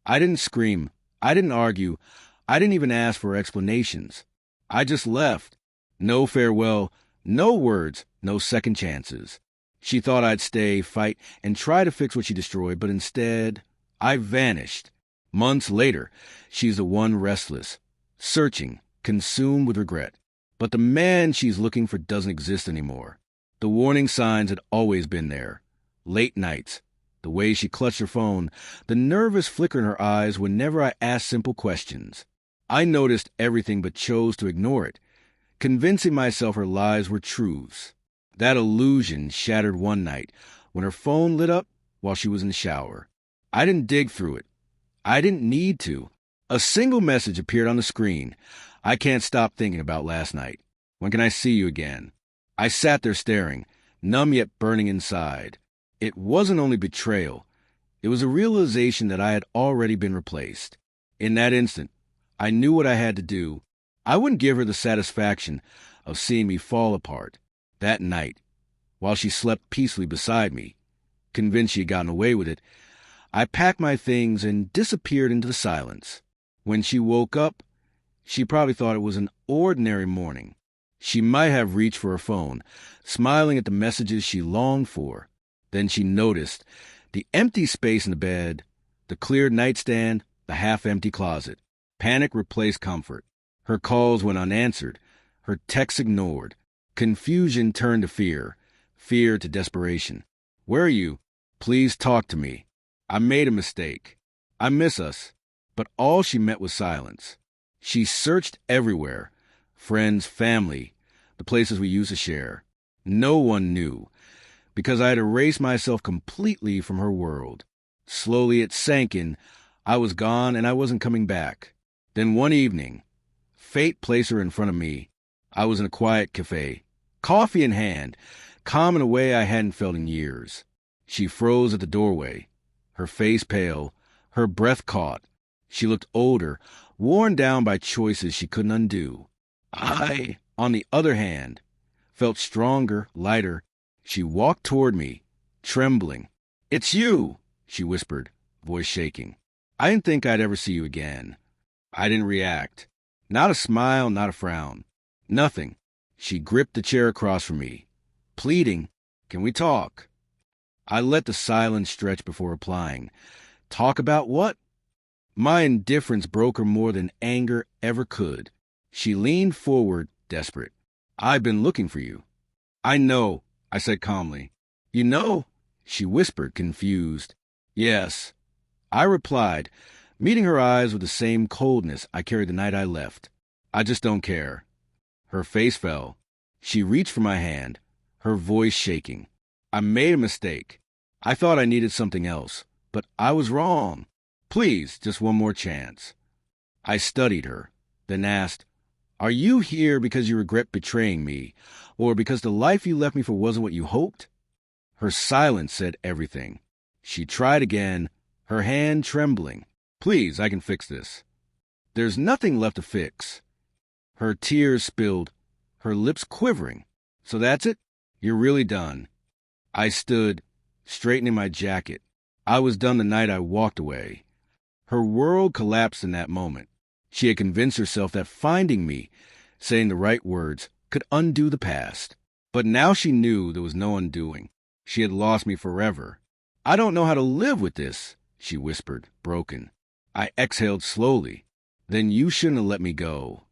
I didn't scream. I didn't argue. I didn't even ask for explanations. I just left. No farewell, no words, no second chances. She thought I'd stay, fight, and try to fix what she destroyed, but instead, I vanished. Months later, she's the one restless, searching, consumed with regret. But the man she's looking for doesn't exist anymore. The warning signs had always been there. Late nights, the way she clutched her phone, the nervous flicker in her eyes whenever I asked simple questions. I noticed everything but chose to ignore it, convincing myself her lies were truths. That illusion shattered one night when her phone lit up while she was in the shower. I didn't dig through it. I didn't need to. A single message appeared on the screen. I can't stop thinking about last night. When can I see you again? I sat there staring, numb yet burning inside. It wasn't only betrayal. It was a realization that I had already been replaced. In that instant, I knew what I had to do. I wouldn't give her the satisfaction of seeing me fall apart. That night, while she slept peacefully beside me, convinced she had gotten away with it, I packed my things and disappeared into the silence. When she woke up, she probably thought it was an ordinary morning. She might have reached for her phone, smiling at the messages she longed for. Then she noticed the empty space in the bed, the cleared nightstand, the half-empty closet. Panic replaced comfort. Her calls went unanswered, her texts ignored. Confusion turned to fear, fear to desperation. Where are you? Please talk to me. I made a mistake. I miss us. But all she met was silence. She searched everywhere. Friends, family, the places we used to share. No one knew, because I had erased myself completely from her world. Slowly it sank in. I was gone and I wasn't coming back. Then one evening, fate placed her in front of me. I was in a quiet cafe, coffee in hand, calm in a way I hadn't felt in years. She froze at the doorway, her face pale, her breath caught. She looked older, worn down by choices she couldn't undo. I, on the other hand, felt stronger, lighter. She walked toward me, trembling. "It's you," she whispered, voice shaking. I didn't think I'd ever see you again. I didn't react. Not a smile, not a frown. Nothing. She gripped the chair across from me, pleading, "Can we talk?" I let the silence stretch before replying. Talk about what? My indifference broke her more than anger ever could. She leaned forward, desperate. "I've been looking for you." "I know," I said calmly. "You know?" she whispered, confused. "Yes." I replied, meeting her eyes with the same coldness I carried the night I left. "I just don't care." Her face fell. She reached for my hand, her voice shaking. "I made a mistake. I thought I needed something else, but I was wrong. Please, just one more chance." I studied her, then asked, "Are you here because you regret betraying me, or because the life you left me for wasn't what you hoped?" Her silence said everything. She tried again, her hand trembling. "Please, I can fix this." "There's nothing left to fix." Her tears spilled, her lips quivering. "So that's it? You're really done?" I stood, straightening my jacket. I was done the night I walked away. Her world collapsed in that moment. She had convinced herself that finding me, saying the right words, could undo the past. But now she knew there was no undoing. She had lost me forever. "I don't know how to live with this," she whispered, broken. I exhaled slowly. "Then you shouldn't have let me go."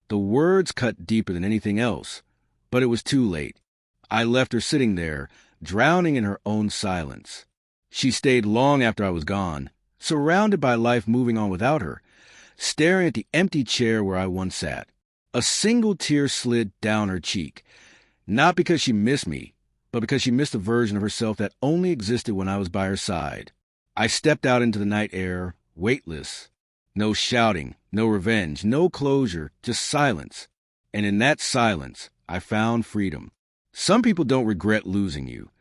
The words cut deeper than anything else, but it was too late. I left her sitting there, drowning in her own silence. She stayed long after I was gone, surrounded by life moving on without her, staring at the empty chair where I once sat. A single tear slid down her cheek, not because she missed me, but because she missed a version of herself that only existed when I was by her side. I stepped out into the night air, weightless. No shouting, no revenge, no closure, just silence. And in that silence, I found freedom. Some people don't regret losing you.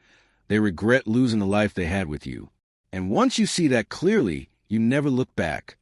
They regret losing the life they had with you. And once you see that clearly, you never look back.